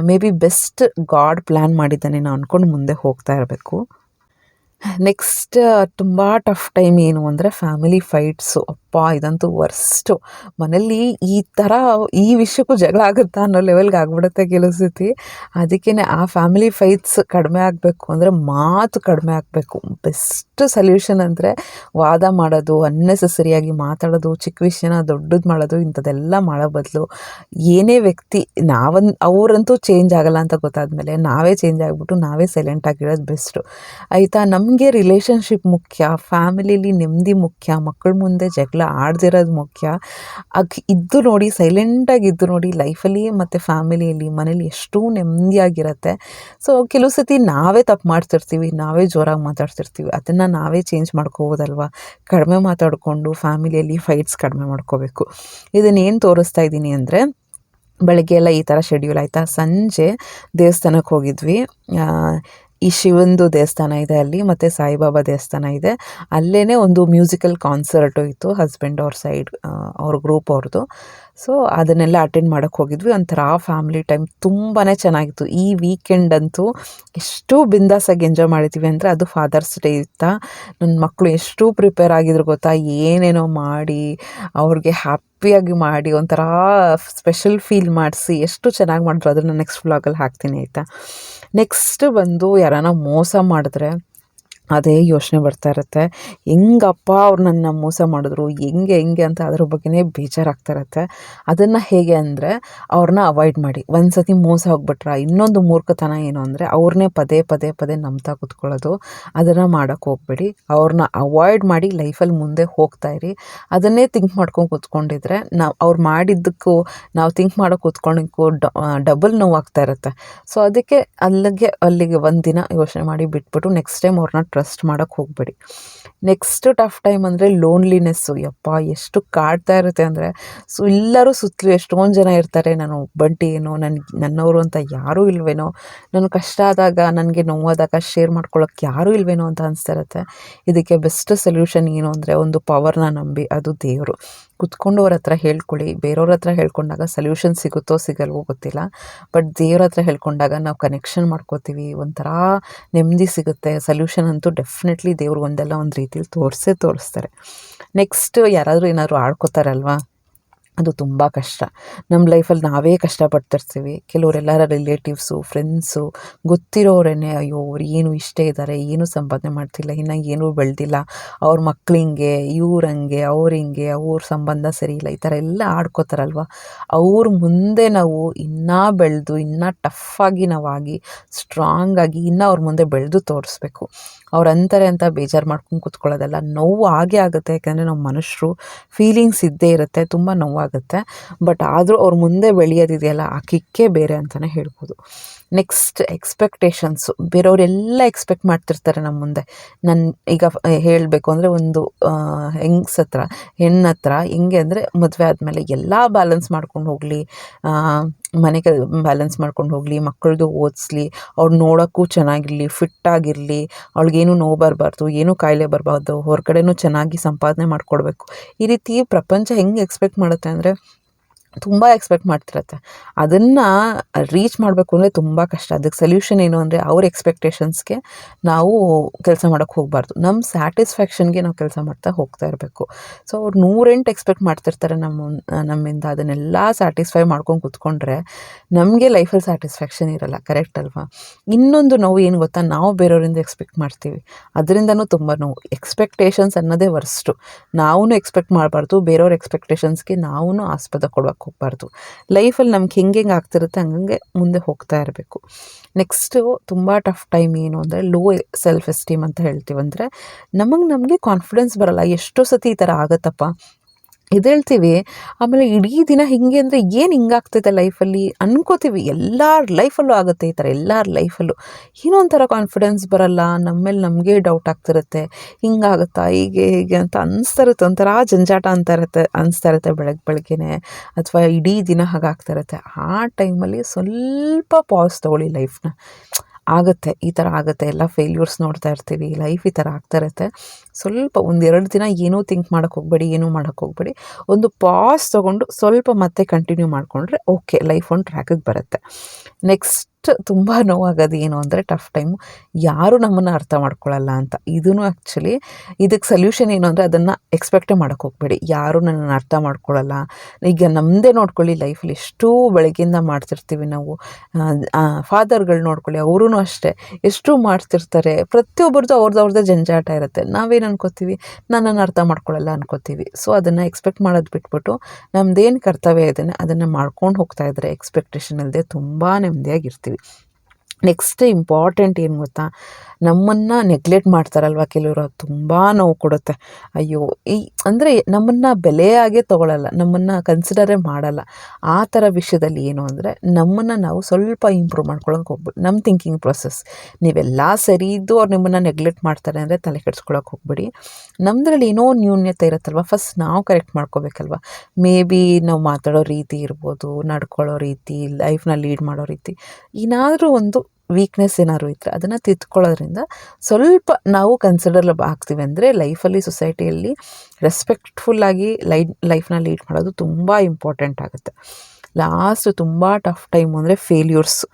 maybe best god plan ಮಾಡಿದ್ದಾನೇನೋ ಅಂದ್ಕೊಂಡು ಮುಂದೆ ಹೋಗ್ತಾ ಇರಬೇಕು. ನೆಕ್ಸ್ಟ್ ತುಂಬ ಟಫ್ ಟೈಮ್ ಏನು ಅಂದರೆ ಫ್ಯಾಮಿಲಿ ಫೈಟ್ಸು. ಇದಂತೂ ವರ್ಸ್ಟು. ಮನೇಲಿ ಈ ವಿಷಯಕ್ಕೂ ಜಗಳ ಆಗುತ್ತಾ ಅನ್ನೋ ಲೆವೆಲ್ಗೆ ಆಗ್ಬಿಡುತ್ತೆ ಕೆಲವು ಸತಿ. ಅದಕ್ಕೇ ಆ ಫ್ಯಾಮಿಲಿ ಫೈಟ್ಸ್ ಕಡಿಮೆ ಆಗಬೇಕು ಅಂದರೆ ಮಾತು ಕಡಿಮೆ ಆಗಬೇಕು. ಬೆಸ್ಟ್ ಸೊಲ್ಯೂಷನ್ ಅಂದರೆ ವಾದ ಮಾಡೋದು, ಅನ್ನೆಸೆಸರಿಯಾಗಿ ಮಾತಾಡೋದು, ಚಿಕ್ಕ ವಿಷಯನ ದೊಡ್ಡದು ಮಾಡೋದು, ಇಂಥದ್ದೆಲ್ಲ ಮಾಡೋ ಬದಲು ಏನೇ ವ್ಯಕ್ತಿ ಅವರಂತೂ ಚೇಂಜ್ ಆಗಲ್ಲ ಅಂತ ಗೊತ್ತಾದಮೇಲೆ ನಾವೇ ಚೇಂಜ್ ಆಗಿಬಿಟ್ಟು ನಾವೇ ಸೈಲೆಂಟ್ ಆಗಿರೋದು ಬೆಸ್ಟು. ಆಯಿತಾ? ನಮಗೆ ರಿಲೇಷನ್ಶಿಪ್ ಮುಖ್ಯ, ಫ್ಯಾಮಿಲಿಲಿ ನೆಮ್ಮದಿ ಮುಖ್ಯ, ಮಕ್ಕಳ ಮುಂದೆ ಜಗಳ ಆಡ್ದಿರೋದು ಮುಖ್ಯ. ಇದ್ದು ನೋಡಿ, ಸೈಲೆಂಟಾಗಿ ಇದ್ದು ನೋಡಿ, ಲೈಫಲ್ಲಿ ಮತ್ತು ಫ್ಯಾಮಿಲಿಯಲ್ಲಿ ಮನೇಲಿ ಎಷ್ಟೂ ನೆಮ್ಮದಿಯಾಗಿರುತ್ತೆ. ಸೊ ಕೆಲವು ಸತಿ ನಾವೇ ತಪ್ಪು ಮಾಡ್ತಿರ್ತೀವಿ, ನಾವೇ ಜೋರಾಗಿ ಮಾತಾಡ್ತಿರ್ತೀವಿ. ಅದನ್ನು ನಾವೇ ಚೇಂಜ್ ಮಾಡ್ಕೋಬೋದಲ್ವ? ಕಡಿಮೆ ಮಾತಾಡಿಕೊಂಡು ಫ್ಯಾಮಿಲಿಯಲ್ಲಿ ಫೈಟ್ಸ್ ಕಡಿಮೆ ಮಾಡ್ಕೋಬೇಕು. ಇದನ್ನೇನು ತೋರಿಸ್ತಾ ಇದ್ದೀನಿ ಅಂದರೆ, ಬೆಳಗ್ಗೆ ಎಲ್ಲ ಈ ಥರ ಶೆಡ್ಯೂಲ್ ಆಯಿತಾ, ಸಂಜೆ ದೇವಸ್ಥಾನಕ್ಕೆ ಹೋಗಿದ್ವಿ. ಈ ಶಿವಂದು ದೇವಸ್ಥಾನ ಇದೆ ಅಲ್ಲಿ, ಮತ್ತು ಸಾಯಿಬಾಬಾ ದೇವಸ್ಥಾನ ಇದೆ. ಅಲ್ಲೇ ಒಂದು ಮ್ಯೂಸಿಕಲ್ ಕಾನ್ಸರ್ಟು ಇತ್ತು, ಹಸ್ಬೆಂಡ್ ಅವ್ರ ಸೈಡ್ ಅವ್ರ ಗ್ರೂಪ್ ಅವ್ರದ್ದು. ಸೊ ಅದನ್ನೆಲ್ಲ ಅಟೆಂಡ್ ಮಾಡೋಕ್ಕೆ ಹೋಗಿದ್ವಿ. ಒಂಥರ ಫ್ಯಾಮಿಲಿ ಟೈಮ್ ತುಂಬಾ ಚೆನ್ನಾಗಿತ್ತು. ಈ ವೀಕೆಂಡ್ ಅಂತೂ ಎಷ್ಟು ಬಿಂದಾಸಾಗಿ ಎಂಜಾಯ್ ಮಾಡಿದ್ದೀವಿ ಅಂದರೆ, ಅದು ಫಾದರ್ಸ್ ಡೇ ಇತ್ತಾ. ನನ್ನ ಮಕ್ಕಳು ಎಷ್ಟು ಪ್ರಿಪೇರ್ ಆಗಿದ್ರು ಗೊತ್ತಾ, ಏನೇನೋ ಮಾಡಿ ಅವ್ರಿಗೆ ಹ್ಯಾಪಿಯಾಗಿ ಮಾಡಿ ಒಂಥರ ಸ್ಪೆಷಲ್ ಫೀಲ್ ಮಾಡಿಸಿ ಎಷ್ಟು ಚೆನ್ನಾಗಿ ಮಾಡಿದ್ರು. ಅದನ್ನು ನೆಕ್ಸ್ಟ್ ವ್ಲಾಗಲ್ಲಿ ಹಾಕ್ತೀನಿ ಆಯಿತಾ. ನೆಕ್ಸ್ಟ್ ಬಂದು ಯಾರಾನ ಮೋಸ ಮಾಡಿದ್ರೆ ಅದೇ ಯೋಚನೆ ಬರ್ತಾ ಇರುತ್ತೆ. ಹೆಂಗಪ್ಪ ಅವ್ರು ನನ್ನ ಮೋಸ ಮಾಡಿದ್ರು, ಹೆಂಗೆ ಅಂತ ಅದ್ರ ಬಗ್ಗೆನೇ ಬೇಜಾರಾಗ್ತಾ ಇರುತ್ತೆ. ಅದನ್ನು ಹೇಗೆ ಅಂದರೆ, ಅವ್ರನ್ನ ಅವಾಯ್ಡ್ ಮಾಡಿ. ಒಂದು ಸತಿ ಮೋಸ ಹೋಗ್ಬಿಟ್ರೆ ಇನ್ನೊಂದು ಮೂರ್ಖತನ ಏನು ಅಂದರೆ, ಅವ್ರನ್ನೇ ಪದೇ ನಂಬ್ತಾ ಕೂತ್ಕೊಳ್ಳೋದು. ಅದನ್ನು ಮಾಡೋಕ್ಕೆ ಹೋಗ್ಬೇಡಿ. ಅವ್ರನ್ನ ಅವಾಯ್ಡ್ ಮಾಡಿ ಲೈಫಲ್ಲಿ ಮುಂದೆ ಹೋಗ್ತಾ ಇರಿ. ಅದನ್ನೇ ಥಿಂಕ್ ಮಾಡ್ಕೊಂಡು ಕೂತ್ಕೊಂಡಿದ್ರೆ ಅವ್ರು ಮಾಡಿದ್ದಕ್ಕೂ ನಾವು ಥಿಂಕ್ ಮಾಡೋಕ್ಕೆ ಕೂತ್ಕೊಂಡಿದ್ದಕ್ಕೂ ಡಬಲ್ ನೋವಾಗ್ತಾ ಇರುತ್ತೆ. ಸೊ ಅದಕ್ಕೆ ಅಲ್ಲಿಗೆ ಒಂದು ದಿನ ಯೋಚನೆ ಮಾಡಿ ಬಿಟ್ಬಿಟ್ಟು ನೆಕ್ಸ್ಟ್ ಟೈಮ್ ಅವ್ರನ್ನ ಟ್ರಸ್ಟ್ ಮಾಡೋಕ್ಕೆ ಹೋಗಬೇಡಿ. ನೆಕ್ಸ್ಟ್ ಟಫ್ ಟೈಮ್ ಅಂದರೆ ಲೋನ್ಲಿನೆಸ್ಸು. ಎಷ್ಟು ಕಾಡ್ತಾ ಇರುತ್ತೆ ಅಂದರೆ, ಎಲ್ಲರೂ ಸುತ್ತಲೂ ಎಷ್ಟೊಂದು ಜನ ಇರ್ತಾರೆ, ನಾನು ಒಬ್ಬಂಟಿ ಏನೋ, ನನ್ನವರು ಅಂತ ಯಾರೂ ಇಲ್ವೇನೋ, ನನಗೆ ಕಷ್ಟ ಆದಾಗ, ನನಗೆ ನೋವಾದಾಗ ಶೇರ್ ಮಾಡ್ಕೊಳ್ಳೋಕ್ಕೆ ಯಾರೂ ಇಲ್ವೇನೋ ಅಂತ ಅನಿಸ್ತಾ ಇರುತ್ತೆ. ಇದಕ್ಕೆ ಬೆಸ್ಟ್ ಸೊಲ್ಯೂಷನ್ ಏನು ಅಂದರೆ, ಒಂದು ಪವರ್ನ ನಂಬಿ, ಅದು ದೇವರು. ಕುತ್ಕೊಂಡು ಅವ್ರ ಹತ್ರ ಹೇಳ್ಕೊಳ್ಳಿ. ಬೇರೆಯವ್ರ ಹತ್ರ ಹೇಳ್ಕೊಂಡಾಗ ಸೊಲ್ಯೂಷನ್ ಸಿಗುತ್ತೋ ಸಿಗಲ್ವೋ ಗೊತ್ತಿಲ್ಲ, ಬಟ್ ದೇವ್ರ ಹತ್ರ ಹೇಳ್ಕೊಂಡಾಗ ನಾವು ಕನೆಕ್ಷನ್ ಮಾಡ್ಕೋತೀವಿ, ಒಂಥರ ನೆಮ್ಮದಿ ಸಿಗುತ್ತೆ. ಸೊಲ್ಯೂಷನ್ ಅಂತೂ ಡೆಫಿನೆಟ್ಲಿ ದೇವ್ರು ಒಂದಲ್ಲ ಒಂದು ರೀತಿಲಿ ತೋರಿಸ್ತಾರೆ. ನೆಕ್ಸ್ಟ್ ಯಾರಾದರೂ ಏನಾದರೂ ಆಡ್ಕೋತಾರಲ್ವಾ, ಅದು ತುಂಬ ಕಷ್ಟ. ನಮ್ಮ ಲೈಫಲ್ಲಿ ನಾವೇ ಕಷ್ಟಪಡ್ತಿರ್ತೀವಿ. ಕೆಲವರೆಲ್ಲರ ರಿಲೇಟಿವ್ಸು, ಫ್ರೆಂಡ್ಸು, ಗೊತ್ತಿರೋರೇ, ಅಯ್ಯೋ ಅವ್ರು ಏನು ಇಷ್ಟೇ ಇದ್ದಾರೆ, ಏನೂ ಸಂಪಾದನೆ ಮಾಡ್ತಿಲ್ಲ, ಇನ್ನು ಏನೂ ಬೆಳೆದಿಲ್ಲ, ಅವ್ರ ಮಕ್ಳು ಹಿಂಗೆ, ಇವ್ರಂಗೆ, ಅವ್ರ ಸಂಬಂಧ ಸರಿ ಇಲ್ಲ, ಈ ಥರ ಎಲ್ಲ ಆಡ್ಕೋತಾರಲ್ವ. ಅವ್ರ ಮುಂದೆ ನಾವು ಇನ್ನೂ ಬೆಳೆದು, ಇನ್ನೂ ಟಫಾಗಿ ನಾವಾಗಿ, ಸ್ಟ್ರಾಂಗಾಗಿ ಇನ್ನೂ ಅವ್ರ ಮುಂದೆ ಬೆಳೆದು ತೋರಿಸ್ಬೇಕು. ಅವ್ರು ಅಂತಾರೆ ಅಂತ ಬೇಜಾರು ಮಾಡ್ಕೊಂಡು ಕೂತ್ಕೊಳ್ಳೋದಲ್ಲ. ನೋವು ಆಗೇ ಆಗುತ್ತೆ, ಯಾಕೆಂದರೆ ನಾವು ಮನುಷ್ಯರು, ಫೀಲಿಂಗ್ಸ್ ಇದ್ದೇ ಇರುತ್ತೆ, ತುಂಬ ನೋವಾಗುತ್ತೆ. ಬಟ್ ಆದರೂ ಅವ್ರ ಮುಂದೆ ಬೆಳೆಯೋದಿದೆಯಲ್ಲ, ಆ ಕಿಕ್ಕೇ ಬೇರೆ ಅಂತಲೇ ಹೇಳ್ಬೋದು. Next expectations. ಬೇರೆಯವರೆಲ್ಲ ಎಕ್ಸ್ಪೆಕ್ಟ್ ಮಾಡ್ತಿರ್ತಾರೆ ನಮ್ಮ ಮುಂದೆ. ಈಗ ಹೇಳಬೇಕು ಅಂದರೆ, ಒಂದು ಹೆಣ್ಣು ಹತ್ರ ಹೆಂಗೆ ಅಂದರೆ, ಮದುವೆ ಆದಮೇಲೆ ಎಲ್ಲ ಬ್ಯಾಲೆನ್ಸ್ ಮಾಡ್ಕೊಂಡು ಹೋಗಲಿ, ಮನೆಗೆ ಬ್ಯಾಲೆನ್ಸ್ ಮಾಡ್ಕೊಂಡು ಹೋಗಲಿ, ಮಕ್ಕಳದು ಓದಿಸ್ಲಿ, ಅವ್ಳು ನೋಡೋಕ್ಕೂ ಚೆನ್ನಾಗಿರಲಿ, ಫಿಟ್ಟಾಗಿರಲಿ, ಅವ್ಳಿಗೇನು ನೋವು ಬರಬಾರ್ದು, ಏನೂ ಕಾಯಿಲೆ ಬರಬಾರ್ದು, ಹೊರಗಡೆನೂ ಚೆನ್ನಾಗಿ ಸಂಪಾದನೆ ಮಾಡಿಕೊಡ್ಬೇಕು. ಈ ರೀತಿ ಪ್ರಪಂಚ ಹೆಂಗೆ ಎಕ್ಸ್ಪೆಕ್ಟ್ ಮಾಡುತ್ತೆ ಅಂದರೆ, ತುಂಬ ಎಕ್ಸ್ಪೆಕ್ಟ್ ಮಾಡ್ತಿರತ್ತೆ. ಅದನ್ನು ರೀಚ್ ಮಾಡಬೇಕು ಅಂದರೆ ತುಂಬ ಕಷ್ಟ. ಅದಕ್ಕೆ ಸೊಲ್ಯೂಷನ್ ಏನು ಅಂದರೆ ಅವ್ರ ಎಕ್ಸ್ಪೆಕ್ಟೇಷನ್ಸ್ಗೆ ನಾವು ಕೆಲಸ ಮಾಡೋಕ್ಕೆ ಹೋಗಬಾರ್ದು. ನಮ್ಮ ಸ್ಯಾಟಿಸ್ಫ್ಯಾಕ್ಷನ್ಗೆ ನಾವು ಕೆಲಸ ಮಾಡ್ತಾ ಹೋಗ್ತಾ ಇರಬೇಕು. ಸೊ ಅವ್ರು 108 ಎಕ್ಸ್ಪೆಕ್ಟ್ ಮಾಡ್ತಿರ್ತಾರೆ ನಮ್ಮಿಂದ. ಅದನ್ನೆಲ್ಲ ಸ್ಯಾಟಿಸ್ಫೈ ಮಾಡ್ಕೊಂಡು ಕೂತ್ಕೊಂಡ್ರೆ ನಮಗೆ ಲೈಫಲ್ಲಿ ಸ್ಯಾಟಿಸ್ಫ್ಯಾಕ್ಷನ್ ಇರಲ್ಲ. ಕರೆಕ್ಟ್ ಅಲ್ವಾ? ಇನ್ನೊಂದು ನೋವು ಏನು ಗೊತ್ತಾ, ನಾವು ಬೇರೆಯವರಿಂದ ಎಕ್ಸ್ಪೆಕ್ಟ್ ಮಾಡ್ತೀವಿ, ಅದರಿಂದನೂ ತುಂಬ ನೋವು. ಎಕ್ಸ್ಪೆಕ್ಟೇಷನ್ಸ್ ಅನ್ನೋದೇ ವರ್ಸ್ಟು. ನಾವೂ ಎಕ್ಸ್ಪೆಕ್ಟ್ ಮಾಡಬಾರ್ದು, ಬೇರೆಯವ್ರ ಎಕ್ಸ್ಪೆಕ್ಟೇಷನ್ಸ್ಗೆ ನಾವೂ ಆಸ್ಪದ ಕೊಡೋಕ್ಕೆ ಹೋಗಬಾರ್ದು. ಲೈಫಲ್ಲಿ ನಮ್ಗೆ ಹೆಂಗೆ ಆಗ್ತಿರುತ್ತೆ ಹಂಗೆ ಮುಂದೆ ಹೋಗ್ತಾ ಇರಬೇಕು. ನೆಕ್ಸ್ಟು ತುಂಬ ಟಫ್ ಟೈಮ್ ಏನು ಅಂದರೆ ಲೋ ಸೆಲ್ಫ್ ಎಸ್ಟೀಮ್ ಅಂತ ಹೇಳ್ತೀವಿ. ಅಂದರೆ ನಮಗೆ ಕಾನ್ಫಿಡೆನ್ಸ್ ಬರಲ್ಲ. ಎಷ್ಟೋ ಸತಿ ಈ ಥರ ಆಗುತ್ತಪ್ಪ, ಎದ್ದೇಳ್ತೀವಿ, ಆಮೇಲೆ ಇಡೀ ದಿನ ಹಿಂಗೆ ಅಂದರೆ ಏನು ಹಿಂಗಾಗ್ತೈತೆ ಲೈಫಲ್ಲಿ ಅನ್ಕೋತೀವಿ. ಎಲ್ಲರ ಲೈಫಲ್ಲೂ ಆಗುತ್ತೆ ಈ ಥರ, ಎಲ್ಲರ ಲೈಫಲ್ಲೂ ಏನೋ ಒಂಥರ ಕಾನ್ಫಿಡೆನ್ಸ್ ಬರಲ್ಲ, ನಮ್ಮ ಮೇಲೆ ನಮಗೆ ಡೌಟ್ ಆಗ್ತಿರುತ್ತೆ. ಹಿಂಗಾಗುತ್ತಾ, ಹೀಗೆ ಹೀಗೆ ಅಂತ ಅನಿಸ್ತಾ ಇರುತ್ತೆ. ಒಂಥರ ಜಂಜಾಟ ಅನಿಸ್ತಾ ಇರುತ್ತೆ ಬೆಳಗ್ಗೆನೆ, ಅಥವಾ ಇಡೀ ದಿನ ಹಾಗಾಗ್ತಾ ಇರುತ್ತೆ. ಆ ಟೈಮಲ್ಲಿ ಸ್ವಲ್ಪ ಪಾಸ್ ತೊಗೊಳ್ಳಿ ಲೈಫ್ನ. ಆಗುತ್ತೆ, ಈ ಥರ ಆಗುತ್ತೆ, ಎಲ್ಲ ಫೇಲ್ಯೂರ್ಸ್ ನೋಡ್ತಾ ಇರ್ತೀವಿ, ಲೈಫ್ ಈ ಥರ ಆಗ್ತಾ ಇರುತ್ತೆ. ಸ್ವಲ್ಪ 1-2 ದಿನ ಏನೂ ಥಿಂಕ್ ಮಾಡೋಕ್ಕೆ ಹೋಗಬೇಡಿ, ಏನೂ ಮಾಡೋಕ್ಕೆ ಹೋಗಬೇಡಿ. ಒಂದು ಪಾಸ್ ತೊಗೊಂಡು ಸ್ವಲ್ಪ ಮತ್ತೆ ಕಂಟಿನ್ಯೂ ಮಾಡಿಕೊಂಡ್ರೆ ಓಕೆ, ಲೈಫ್ ಒಂದು ಟ್ರ್ಯಾಕಿಗೆ ಬರುತ್ತೆ. ನೆಕ್ಸ್ಟ್ ತುಂಬ ನೋವಾಗೋದು ಏನು ಅಂದರೆ ಟಫ್ ಟೈಮು, ಯಾರು ನಮ್ಮನ್ನು ಅರ್ಥ ಮಾಡ್ಕೊಳ್ಳಲ್ಲ ಅಂತ. ಇದೂ ಆ್ಯಕ್ಚುಲಿ ಇದಕ್ಕೆ ಸೊಲ್ಯೂಷನ್ ಏನು ಅಂದರೆ ಅದನ್ನು ಎಕ್ಸ್ಪೆಕ್ಟೇ ಮಾಡೋಕ್ಕೆ ಹೋಗಬೇಡಿ. ಯಾರು ನನ್ನನ್ನು ಅರ್ಥ ಮಾಡ್ಕೊಳ್ಳಲ್ಲ. ಈಗ ನಮ್ಮದೇ ನೋಡ್ಕೊಳ್ಳಿ, ಲೈಫಲ್ಲಿ ಎಷ್ಟೋ ಬೆಳಗ್ಗೆಯಿಂದ ಮಾಡ್ತಿರ್ತೀವಿ ನಾವು. ಫಾದರ್ಗಳು ನೋಡ್ಕೊಳ್ಳಿ, ಅವರೂ ಅಷ್ಟೇ ಎಷ್ಟು ಮಾಡ್ತಿರ್ತಾರೆ. ಪ್ರತಿಯೊಬ್ಬರದ್ದು ಅವ್ರದ್ದೇ ಜಂಜಾಟ ಇರುತ್ತೆ. ನಾವೇನು ಅನ್ಕೋತೀವಿ, ನನ್ನನ್ನು ಅರ್ಥ ಮಾಡ್ಕೊಳ್ಳಲ್ಲ ಅನ್ಕೋತೀವಿ. ಸೊ ಅದನ್ನು ಎಕ್ಸ್ಪೆಕ್ಟ್ ಮಾಡೋದು ಬಿಟ್ಬಿಟ್ಟು ನಮ್ಮದೇನು ಕರ್ತವ್ಯ ಇದನ್ನು ಅದನ್ನು ಮಾಡ್ಕೊಂಡು ಹೋಗ್ತಾ ಇದ್ದರೆ ಎಕ್ಸ್ಪೆಕ್ಟೇಷನ್ ಇಲ್ಲದೆ ತುಂಬ ನೆಮ್ಮದಿಯಾಗಿರ್ತೀವಿ. ನೆಕ್ಸ್ಟ್ ಇಂಪಾರ್ಟೆಂಟ್ ಏನು ಗೊತ್ತಾ, ನಮ್ಮನ್ನು ನೆಗ್ಲೆಕ್ಟ್ ಮಾಡ್ತಾರಲ್ವ ಕೆಲವರು, ಅದು ತುಂಬ ನೋವು ಕೊಡುತ್ತೆ. ಅಯ್ಯೋ, ಅಂದರೆ ನಮ್ಮನ್ನು ಬೆಲೆಯಾಗೆ ತೊಗೊಳ್ಳಲ್ಲ, ನಮ್ಮನ್ನು ಕನ್ಸಿಡರೇ ಮಾಡಲ್ಲ. ಆ ಥರ ವಿಷಯದಲ್ಲಿ ಏನು ಅಂದರೆ ನಮ್ಮನ್ನು ನಾವು ಸ್ವಲ್ಪ ಇಂಪ್ರೂವ್ ಮಾಡ್ಕೊಳಕ್ಕೆ ಹೋಗ್ಬೇಡಿ. ನಮ್ಮ ಥಿಂಕಿಂಗ್ ಪ್ರೊಸೆಸ್, ನೀವೆಲ್ಲ ಸರಿ ಇದ್ದು ಅವ್ರು ನಿಮ್ಮನ್ನು ನೆಗ್ಲೆಕ್ಟ್ ಮಾಡ್ತಾರೆ ಅಂದರೆ ತಲೆ ಕೆಡ್ಸ್ಕೊಳಕ್ಕೆ ಹೋಗ್ಬೇಡಿ. ನಮ್ಮದ್ರಲ್ಲಿ ಏನೋ ನ್ಯೂನ್ಯತೆ ಇರುತ್ತಲ್ವ, ಫಸ್ಟ್ ನಾವು ಕರೆಕ್ಟ್ ಮಾಡ್ಕೋಬೇಕಲ್ವ. ಮೇ ಬಿ ನಾವು ಮಾತಾಡೋ ರೀತಿ ಇರ್ಬೋದು, ನಡ್ಕೊಳ್ಳೋ ರೀತಿ, ಲೈಫ್ನ ಲೀಡ್ ಮಾಡೋ ರೀತಿ, ಏನಾದರೂ ಒಂದು ವೀಕ್ನೆಸ್ ಏನಾದ್ರು ಇದ್ದರೆ ಅದನ್ನು ತಿದ್ಕೊಳ್ಳೋದ್ರಿಂದ ಸ್ವಲ್ಪ ನಾವು ಕನ್ಸಿಡರಬಲ್ ಆಗ್ತೀವಿ. ಅಂದರೆ ಲೈಫಲ್ಲಿ, ಸೊಸೈಟಿಯಲ್ಲಿ ರೆಸ್ಪೆಕ್ಟ್ಫುಲ್ಲಾಗಿ ಲೈಫ್ನ ಲೀಡ್ ಮಾಡೋದು ತುಂಬ ಇಂಪಾರ್ಟೆಂಟ್ ಆಗುತ್ತೆ. ಲಾಸ್ಟ್ ತುಂಬ ಟಫ್ ಟೈಮು ಅಂದರೆ ಫೇಲ್ಯೂರ್ಸು.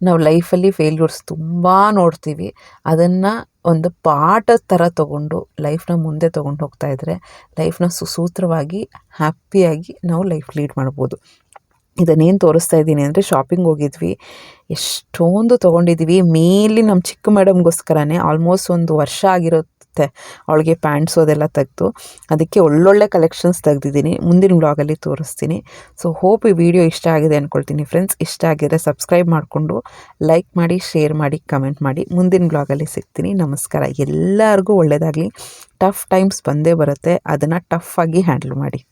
ನಾವು ಲೈಫಲ್ಲಿ ಫೇಲ್ಯೂರ್ಸ್ ತುಂಬ ನೋಡ್ತೀವಿ. ಅದನ್ನು ಒಂದು ಪಾಠದ ಥರ ತೊಗೊಂಡು ಲೈಫ್ನ ಮುಂದೆ ತೊಗೊಂಡು ಹೋಗ್ತಾಯಿದ್ರೆ ಲೈಫ್ನ ಸುಸೂತ್ರವಾಗಿ ಹ್ಯಾಪಿಯಾಗಿ ನಾವು ಲೈಫ್ ಲೀಡ್ ಮಾಡ್ಬೋದು. ಇದನ್ನೇನು ತೋರಿಸ್ತಾ ಇದ್ದೀನಿ ಅಂದರೆ, ಶಾಪಿಂಗ್ ಹೋಗಿದ್ವಿ, ಎಷ್ಟೊಂದು ತೊಗೊಂಡಿದ್ದೀವಿ. ಮೇನ್ಲಿ ನಮ್ಮ ಚಿಕ್ಕ ಮೇಡಮ್ಗೋಸ್ಕರನೇ ಆಲ್ಮೋಸ್ಟ್ 1 ವರ್ಷ ಆಗಿರುತ್ತೆ ಅವಳಿಗೆ ಪ್ಯಾಂಟ್ಸು ಅದೆಲ್ಲ ತೆಗೆದು. ಅದಕ್ಕೆ ಒಳ್ಳೊಳ್ಳೆ ಕಲೆಕ್ಷನ್ಸ್ ತೆಗೆದಿದ್ದೀನಿ, ಮುಂದಿನ ವ್ಲಾಗಲ್ಲಿ ತೋರಿಸ್ತೀನಿ. ಸೊ ಹೋಪ್ ಈ ವಿಡಿಯೋ ಇಷ್ಟ ಆಗಿದೆ ಅಂದ್ಕೊಳ್ತೀನಿ ಫ್ರೆಂಡ್ಸ್. ಇಷ್ಟ ಆಗಿದ್ರೆ ಸಬ್ಸ್ಕ್ರೈಬ್ ಮಾಡಿಕೊಂಡು ಲೈಕ್ ಮಾಡಿ, ಶೇರ್ ಮಾಡಿ, ಕಮೆಂಟ್ ಮಾಡಿ. ಮುಂದಿನ ವ್ಲಾಗಲ್ಲಿ ಸಿಗ್ತೀನಿ. ನಮಸ್ಕಾರ. ಎಲ್ಲರಿಗೂ ಒಳ್ಳೆಯದಾಗಲಿ. ಟಫ್ ಟೈಮ್ಸ್ ಬಂದೇ ಬರುತ್ತೆ, ಅದನ್ನು ಟಫಾಗಿ ಹ್ಯಾಂಡಲ್ ಮಾಡಿ.